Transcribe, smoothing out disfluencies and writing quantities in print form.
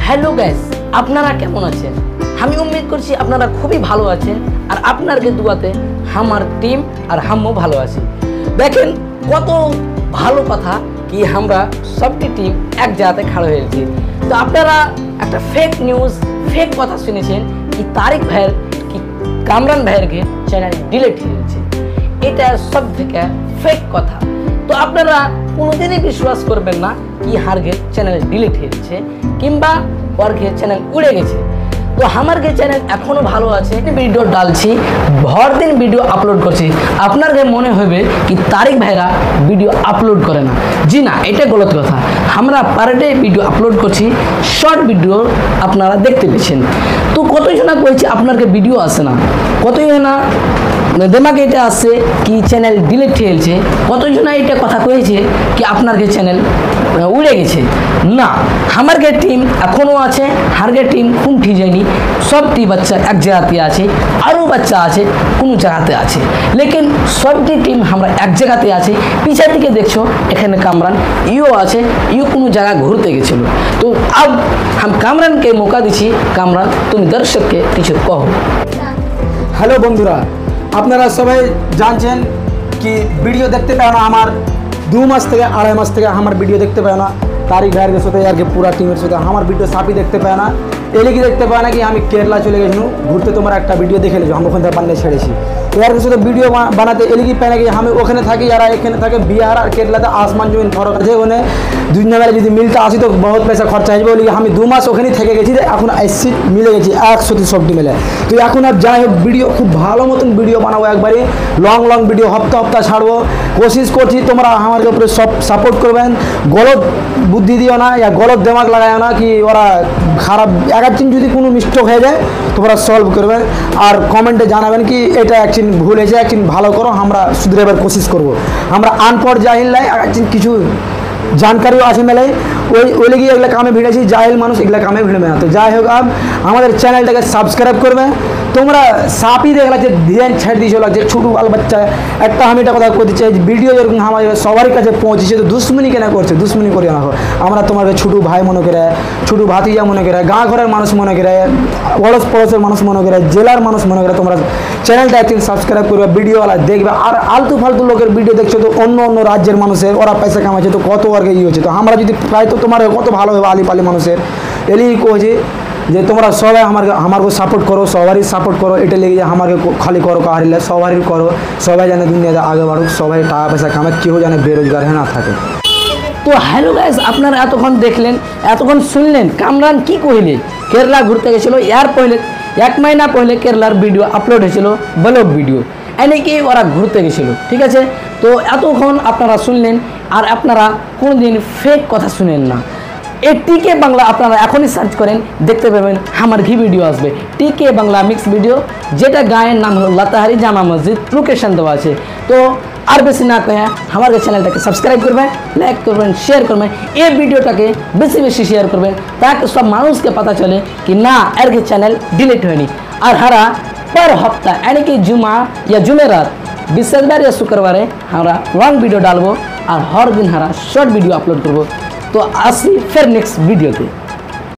Hello guys, আপনারা কেমন আছেন? আমি উম্মিদ করছি আপনারা খুবই ভালো আছেন আর আপনাদের দুয়াতে আমার টিম আর আমিও ভালো আছি। দেখেন কত ভালো কথা কি আমরা সবটি টিম এক জায়গাতে খাড়া হয়েছি। তো আপনারা একটা ফেক নিউজ ফেক কথা শুনেছেন কি তারিক ভাইয়ের কি কামরান ভাইয়ের চ্যানেল ডিলিট হয়ে গেছে। এটা সব থেকে ফেক কথা। তো আপনারা কোনোদিনই বিশ্বাস করবেন না কি হারগে চ্যানেল ডিলিট হয়েছে কিংবা ওর চ্যানেল উড়ে গেছে। তো আমার চ্যানেল এখনো ভালো আছে, ভিডিও ডালছি, ভর দিন ভিডিও আপলোড করছি। আপনার মনে হবে কি তারিক ভাইরা ভিডিও আপলোড করে না। জি না, এটা গলত কথা। আমরা পার ডে ভিডিও আপলোড করছি, শর্ট ভিডিও আপনারা দেখতে পেয়েছেন। তো কতজনা কইছে আপনার ভিডিও আসে না, কতজনা দেমাকে এটা আসছে কি চ্যানেল ডিলিট হয়েছে, কতজনা এটা কথা কয়েছে কি আপনার চ্যানেল উড়ে গেছে। না, আমার টিম এখনও আছে, হারগে টিম কোনটি যায়নি, সবটি বাচ্চা এক জায়গাতে আছে, আরও বাচ্চা আছে কোনো জায়গাতে আছে, লেকিন সবটি টিম আমরা এক জায়গাতে আছে। পিছার দিকে দেখছো এখানে কামরান ইও আছে, ইও কোনো জায়গা ঘুরতে গেছিল। তো আব আমি কামরানকে মৌকা দিচ্ছি, কামরান তুমি দর্শককে কিছু কहो। হ্যালো বন্ধুরা, আপনারা সবাই জানছেন কি ভিডিও দেখতে পাও না, আমার 2 মাস থেকে 2.5 মাস থেকে আমার ভিডিও দেখতে পাও না। তারিক ভাইয়ের সাথে আর কি পুরা টিমের সাথে আমার ভিডিও সাপি দেখতে পায় না। এলিকি দেখতে পায় না কি আমি কেরালা চলে গেছিলাম ঘুরতে, তোমার একটা ভিডিও দেখে নিয়েছো, আমি ওখান থেকে বানিয়ে ছেড়েছি। এর সাথে ভিডিও বানাতে এলিকি পায় না কি আমি ওখানে থাকি, যারা এখানে থাকে বিহার আর কেরালাতে আসমান জমিন ফরক আছে। ওখানে দুজনে বেলা যদি মিলতে আসি তো বহুত পয়সা খরচা হয়ে যাবে। বলি আমি 2 মাস ওখানেই থেকে গেছি, এখন এসছি মিলে গেছি একসাথে সবটি মিলে। তো এখন আর যাই হোক ভিডিও খুব ভালো মতন ভিডিও বানাবো, একবারে লং ভিডিও হপ্তাহ ছাড়বো। কোশিশ করছি তোমরা আমার উপরে সব সাপোর্ট করবেন, গলত বুদ্ধি দিও না, গলত দেমাগ লাগায় না কি ওরা খারাপ। একদিন যদি কোনো মিস্টেক হয়ে যায় তোমরা সলভ করবে আর কমেন্টে জানাবেন কি এটা একদিন ভুল হয়েছে, একদিন ভালো করো, আমরা শুধরাবার কোশিশ করবো। আমরা আনপড় জাহিল নাই, একদিন কিছু जानकारियों আছে মেলায় ওই লেগে এগুলো কামে ভিড়েছি, জাহিল মানুষ এগুলো কামে ভিড়বে না। তো যাই হোক আমাদের চ্যানেলটাকে সাবস্ক্রাইব করবে। তোমরা সাপই দেখলা যে ধ্যান ছেড়ে দিয়েছো লাগছে ছোটো বাল বাচ্চা। একটা আমি এটা কথা করতে চাই, ভিডিও যেরকম আমাদের সবার কাছে পৌঁছেছে তো দুশ্মনী কেন করছে, দুশ্মনী করি না। আমরা তোমাকে ছোটো ভাই মনে করে, ছোটো ভাতিজা মনে করে, গাঁ ঘরের মানুষ মনে করে, পড়োশ পড়োশের মানুষ মনে করে, জেলার মানুষ মনে করে তোমরা চ্যানেলটা একদিন সাবস্ক্রাইব করবে, ভিডিওওয়ালা দেখবে। আর আলতু ফালতু লোকের ভিডিও দেখছো তো অন্য রাজ্যের মানুষের, ওরা পয়সা কামাচ্ছে তো কত আর ই হচ্ছে। তো আমরা যদি প্রায় তো তোমার কত ভালো হবে আলিপালি মানুষের। এলি কইছে যে তোমরা সবাই আমাকে সাপোর্ট করো, সবারই সাপোর্ট করো। এটা লেগে যে আমাকে খালি করো কাহারিলে, সবারই করো, সবাই যেন দুনিয়াতে আগে বাড়ুক, সবাই টাকা পয়সা কামায়, কেউ যেন বেরোজগার হয়ে না থাকে। তো হ্যালো গাইস, আপনারা এতক্ষণ দেখলেন, এতক্ষণ শুনলেন কামরান কি কহিলে কেরালা ঘুরতে গেছিল। এর পহলে 1 মাস পহলে কেরালার ভিডিও আপলোড হয়েছিল, ব্লগ ভিডিও, এনেকেই ওরা ঘুরতে গেছিল। ঠিক আছে, তো এতক্ষণ আপনারা শুনলেন আর আপনারা কোনোদিন ফেক কথা শুনেন না। এই টিকে বাংলা আপনারা এখনই সার্চ করেন, দেখতে পাবেন আমার ভিডিও আসবে, টিকে বাংলা মিক্স ভিডিও, যেটা গায়ের নাম হলো লাতাহারি জামা মসজিদ, লোকেশন দেওয়া আছে। তো আর বেশি না কহে আমার চ্যানেলটাকে সাবস্ক্রাইব করবেন, লাইক করবেন, শেয়ার করবেন, এই ভিডিওটাকে বেশি শেয়ার করবেন তাকে সব মানুষকে पता चले कि ना एयर के चैनल डिलीट होनी। और हरा पर हफ्ता यानी कि जुमा या जुमेरात, बृहस्पतिवार या शुक्रवार हमारा लॉन्ग वीडियो डालबो और हर दिन हरा शॉर्ट वीडियो अपलोड करबो। तो आसी फिर नेक्स्ट वीडियो पे।